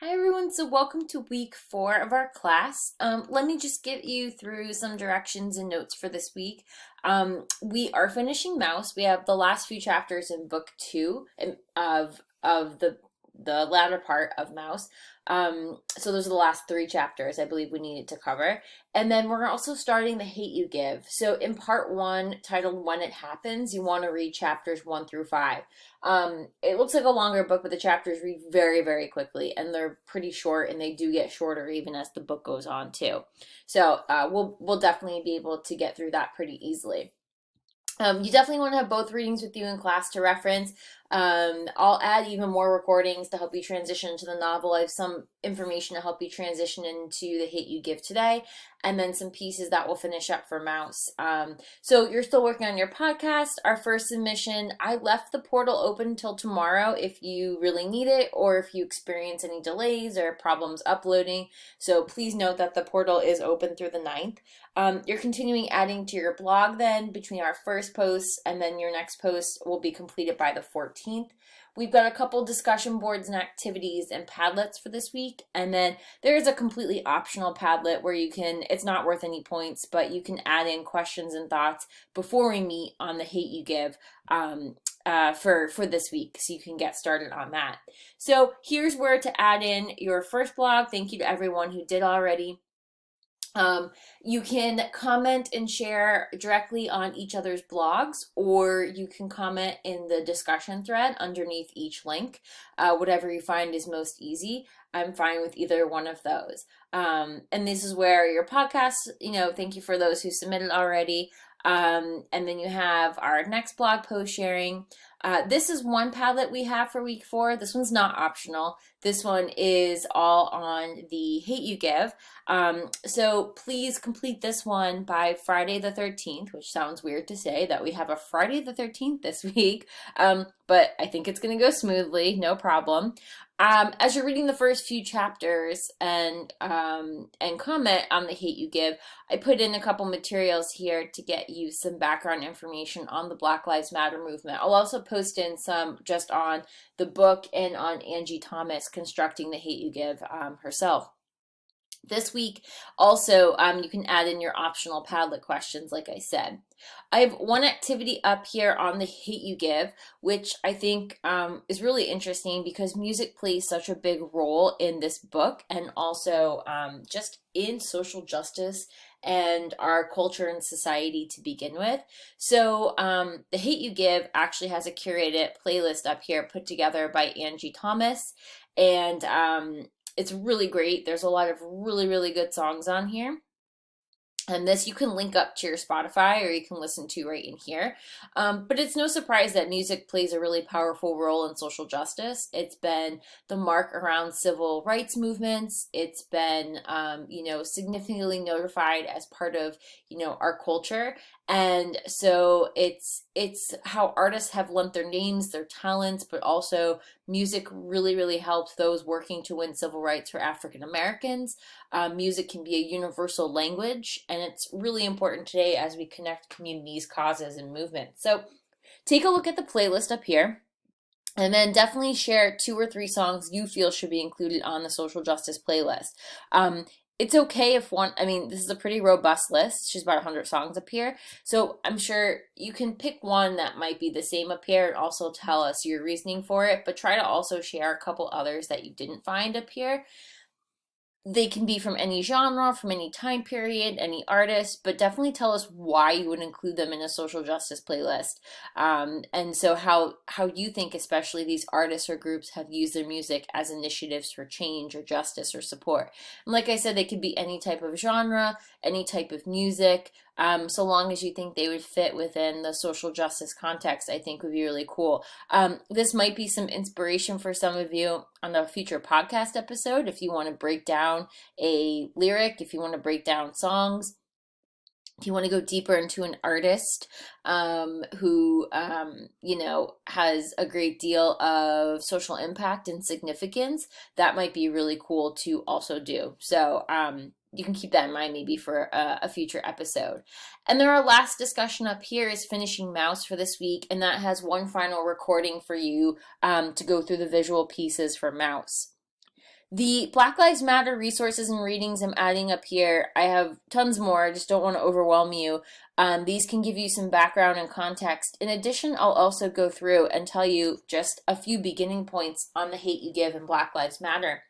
Hi everyone, so welcome to week 4 of our class. Let me just get you through some directions and notes for this week. We are finishing Mouse. We have the last few chapters in book 2 of the latter part of Mouse. So those are the last 3 chapters I believe we needed to cover. And then we're also starting the Hate You Give. So in part 1, titled When It Happens, you want to read chapters 1 through 5. It looks like a longer book, but the chapters read very, very quickly, and they're pretty short, and they do get shorter even as the book goes on too. So we'll definitely be able to get through that pretty easily. You definitely want to have both readings with you in class to reference. I'll add even more recordings to help you transition into the novel. I have some information to help you transition into the Hate You Give today, and then some pieces that will finish up for Mouse. So you're still working on your podcast. Our first submission, I left the portal open until tomorrow if you really need it, or if you experience any delays or problems uploading. So please note that the portal is open through the 9th. You're continuing adding to your blog then between our first post and then your next post will be completed by the 14th. We've got a couple discussion boards and activities and Padlets for this week. And then there's a completely optional Padlet where it's not worth any points, but you can add in questions and thoughts before we meet on the Hate You Give for this week, so you can get started on that. So here's where to add in your first blog. Thank you to everyone who did already. You can comment and share directly on each other's blogs, or you can comment in the discussion thread underneath each link, whatever you find is most easy. I'm fine with either one of those. And this is where your podcast, thank you for those who submitted already. And then you have our next blog post sharing. This is one Padlet we have for week 4. This one's not optional. This one is all on the Hate You Give. So please complete this one by Friday the 13th, which sounds weird to say that we have a Friday the 13th this week. But I think it's going to go smoothly, no problem. As you're reading the first few chapters and comment on the Hate You Give, I put in a couple materials here to get you some background information on the Black Lives Matter movement. I'll also post in some just on the book and on Angie Thomas constructing the Hate You Give herself. This week, also, you can add in your optional Padlet questions, like I said. I have one activity up here on the Hate You Give, which I think is really interesting because music plays such a big role in this book and also just in social justice and our culture and society to begin with. So the Hate You Give actually has a curated playlist up here put together by Angie Thomas, and it's really great. There's a lot of really, really good songs on here. And this you can link up to your Spotify or you can listen to right in here. But it's no surprise that music plays a really powerful role in social justice. It's been the mark around civil rights movements. It's been, significantly notified as part of, our culture. And so it's how artists have lent their names, their talents, but also music really, really helps those working to win civil rights for African Americans. Music can be a universal language, and it's really important today as we connect communities, causes, and movements. So take a look at the playlist up here. And then definitely share 2 or 3 songs you feel should be included on the social justice playlist. It's okay if this is a pretty robust list. She's about 100 songs up here. So I'm sure you can pick one that might be the same up here and also tell us your reasoning for it, but try to also share a couple others that you didn't find up here. They can be from any genre, from any time period, any artist, but definitely tell us why you would include them in a social justice playlist. And so how you think especially these artists or groups have used their music as initiatives for change or justice or support. And like I said, they could be any type of genre, any type of music, so long as you think they would fit within the social justice context, I think would be really cool. This might be some inspiration for some of you on a future podcast episode if you want to break down a lyric, if you want to break down songs, if you want to go deeper into an artist who, has a great deal of social impact and significance, that might be really cool to also do. So you can keep that in mind maybe for a future episode. And then our last discussion up here is finishing Mouse for this week, and that has one final recording for you to go through the visual pieces for Mouse. The Black Lives Matter resources and readings I'm adding up here, I have tons more. I just don't want to overwhelm you. These can give you some background and context. In addition, I'll also go through and tell you just a few beginning points on the hate you give in Black Lives Matter.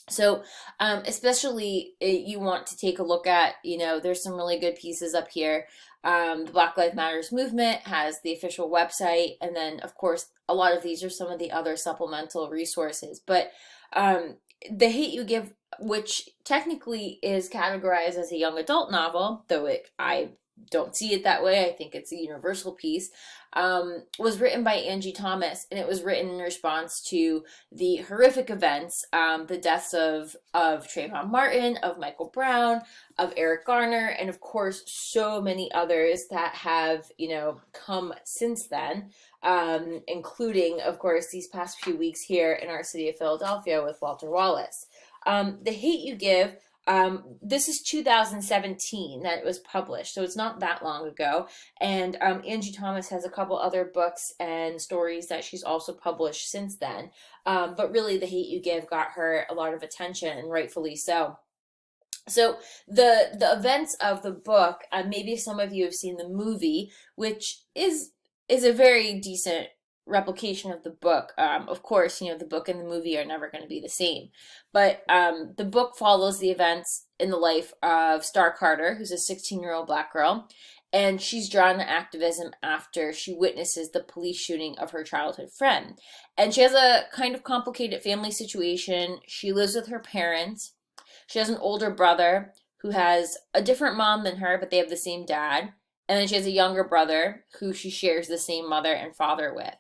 So, especially you want to take a look at, there's some really good pieces up here. The Black Lives Matters movement has the official website, and then, of course, a lot of these are some of the other supplemental resources. But The Hate You Give, which technically is categorized as a young adult novel, though I don't see it that way. I think it's a universal piece. Was written by Angie Thomas, and it was written in response to the horrific events, the deaths of Trayvon Martin, of Michael Brown, of Eric Garner, and of course so many others that have come since then, including of course these past few weeks here in our city of Philadelphia with Walter Wallace. The Hate You Give. This is 2017 that it was published, so it's not that long ago. And Angie Thomas has a couple other books and stories that she's also published since then. But really, The Hate You Give got her a lot of attention, and rightfully so. So the events of the book, maybe some of you have seen the movie, which is a very decent replication of the book. Of course, the book and the movie are never going to be the same. But the book follows the events in the life of Star Carter, who's a 16-year-old black girl, and she's drawn to activism after she witnesses the police shooting of her childhood friend. And she has a kind of complicated family situation. She lives with her parents. She has an older brother who has a different mom than her, but they have the same dad. And then she has a younger brother who she shares the same mother and father with.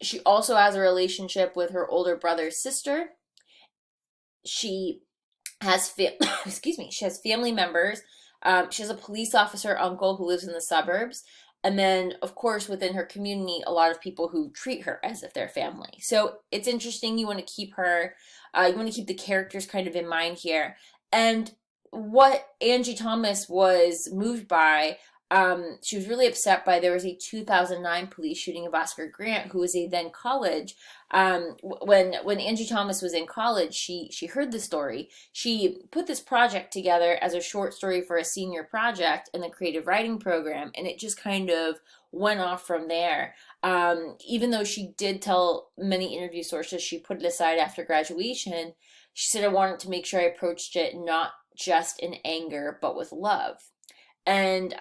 She also has a relationship with her older brother's sister. She has excuse me. She has family members. She has a police officer uncle who lives in the suburbs. And then, of course, within her community, a lot of people who treat her as if they're family. So it's interesting. You want to keep the characters kind of in mind here. And what Angie Thomas was moved by, she was really upset by, there was a 2009 police shooting of Oscar Grant, who was a then college. When Angie Thomas was in college, she heard the story. She put this project together as a short story for a senior project in the creative writing program, and it just kind of went off from there. Even though she did tell many interview sources she put it aside after graduation, she said, I wanted to make sure I approached it not just in anger, but with love. And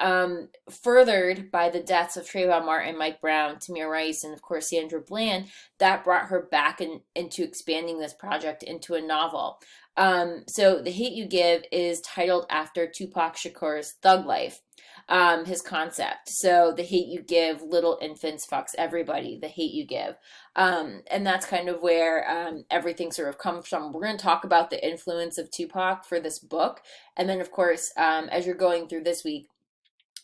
furthered by the deaths of Trayvon Martin, Mike Brown, Tamir Rice, and of course Sandra Bland, that brought her back into expanding this project into a novel. So The Hate You Give is titled after Tupac Shakur's Thug Life, his concept. So The Hate You Give, little infants fucks everybody, the hate you give. And that's kind of where everything sort of comes from. We're going to talk about the influence of Tupac for this book. And then, of course, as you're going through this week,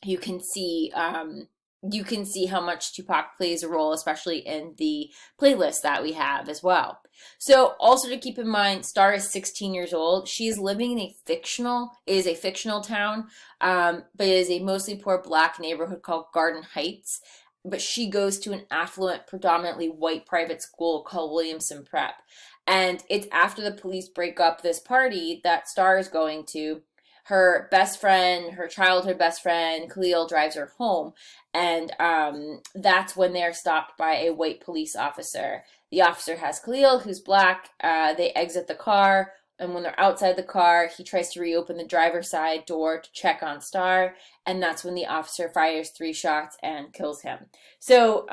you can see how much Tupac plays a role, especially in the playlist that we have as well. So also to keep in mind, Star is 16 years old. She is living in a fictional town, but it is a mostly poor black neighborhood called Garden Heights. But she goes to an affluent, predominantly white private school called Williamson Prep. And it's after the police break up this party that Star is going to. Her best friend, her childhood best friend, Khalil, drives her home. And that's when they're stopped by a white police officer. The officer has Khalil, who's black. They exit the car. And when they're outside the car, he tries to reopen the driver's side door to check on Star. And that's when the officer fires 3 shots and kills him. So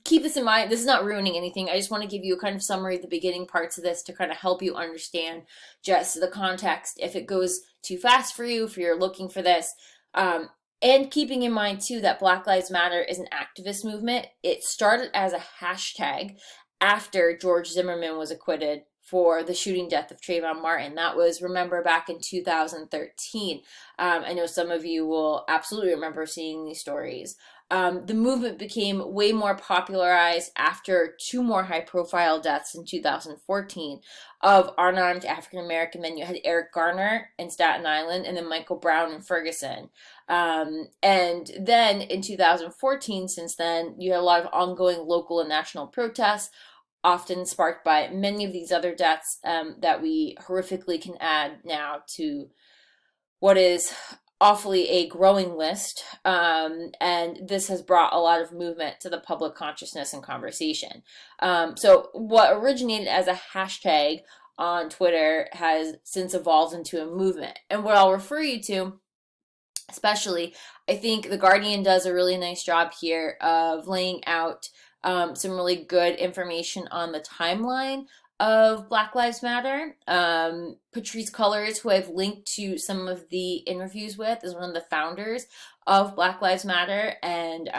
keep this in mind. This is not ruining anything. I just want to give you a kind of summary of the beginning parts of this to kind of help you understand just the context if it goes too fast for you, if you're looking for this. And keeping in mind, too, that Black Lives Matter is an activist movement. It started as a hashtag after George Zimmerman was acquitted for the shooting death of Trayvon Martin. That was, remember, back in 2013. I know some of you will absolutely remember seeing these stories. The movement became way more popularized after 2 more high-profile deaths in 2014 of unarmed African-American men. You had Eric Garner in Staten Island, and then Michael Brown in Ferguson. And then in 2014, since then, you had a lot of ongoing local and national protests, often sparked by many of these other deaths that we horrifically can add now to what is awfully a growing list. And this has brought a lot of movement to the public consciousness and conversation. So, what originated as a hashtag on Twitter has since evolved into a movement. And what I'll refer you to, especially, I think The Guardian does a really nice job here of laying out some really good information on the timeline of Black Lives Matter. Patrice Cullors, who I've linked to some of the interviews with, is one of the founders of Black Lives Matter, and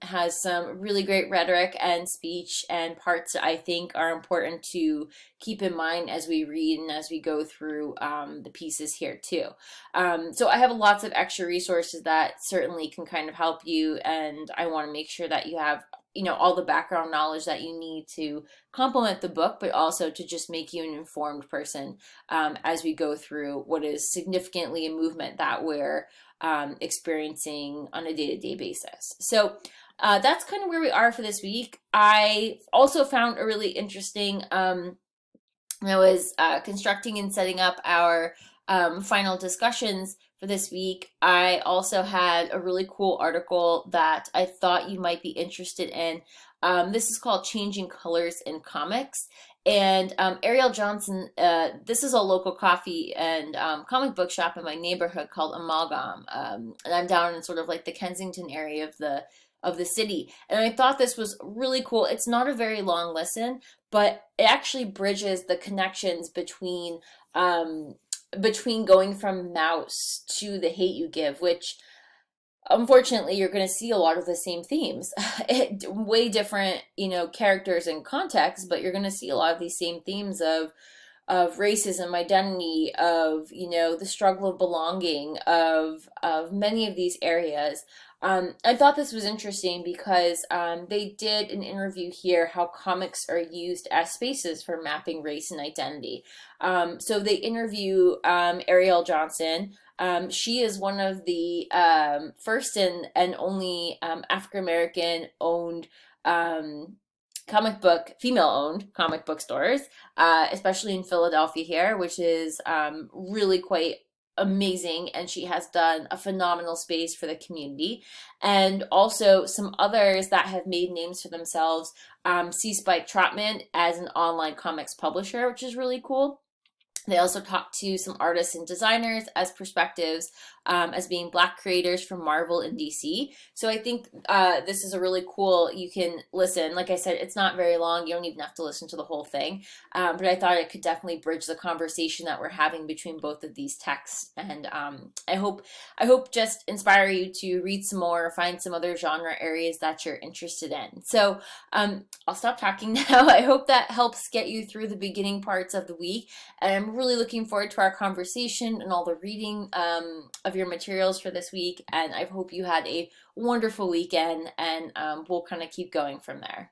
has some really great rhetoric and speech and parts that I think are important to keep in mind as we read and as we go through the pieces here too. So I have lots of extra resources that certainly can kind of help you, and I want to make sure that you have all the background knowledge that you need to complement the book, but also to just make you an informed person as we go through what is significantly a movement that we're experiencing on a day-to-day basis. So that's kind of where we are for this week. I also found a really interesting, when I was constructing and setting up our final discussions for this week, I also had a really cool article that I thought you might be interested in. This is called Changing Colors in Comics. And Ariel Johnson, this is a local coffee and comic book shop in my neighborhood called Amalgam. And I'm down in sort of like the Kensington area of the city. And I thought this was really cool. It's not a very long listen, but it actually bridges the connections between going from Mouse to The Hate U Give, which unfortunately you're going to see a lot of the same themes. Way different, characters and context, but you're going to see a lot of these same themes of racism, identity, of the struggle of belonging, of many of these areas. I thought this was interesting because they did an interview here how comics are used as spaces for mapping race and identity. So they interview Ariel Johnson. She is one of the first and only African American owned female owned comic book stores, especially in Philadelphia here, which is really quite amazing, and she has done a phenomenal space for the community. And also some others that have made names for themselves, see Spike Trotman as an online comics publisher, which is really cool. They also talked to some artists and designers as perspectives, as being Black creators from Marvel and DC. So I think this is a really cool, you can listen. Like I said, it's not very long. You don't even have to listen to the whole thing. But I thought it could definitely bridge the conversation that we're having between both of these texts. And I hope just inspire you to read some more, find some other genre areas that you're interested in. So I'll stop talking now. I hope that helps get you through the beginning parts of the week. And I'm really looking forward to our conversation and all the reading of your materials for this week. And I hope you had a wonderful weekend, and we'll kind of keep going from there.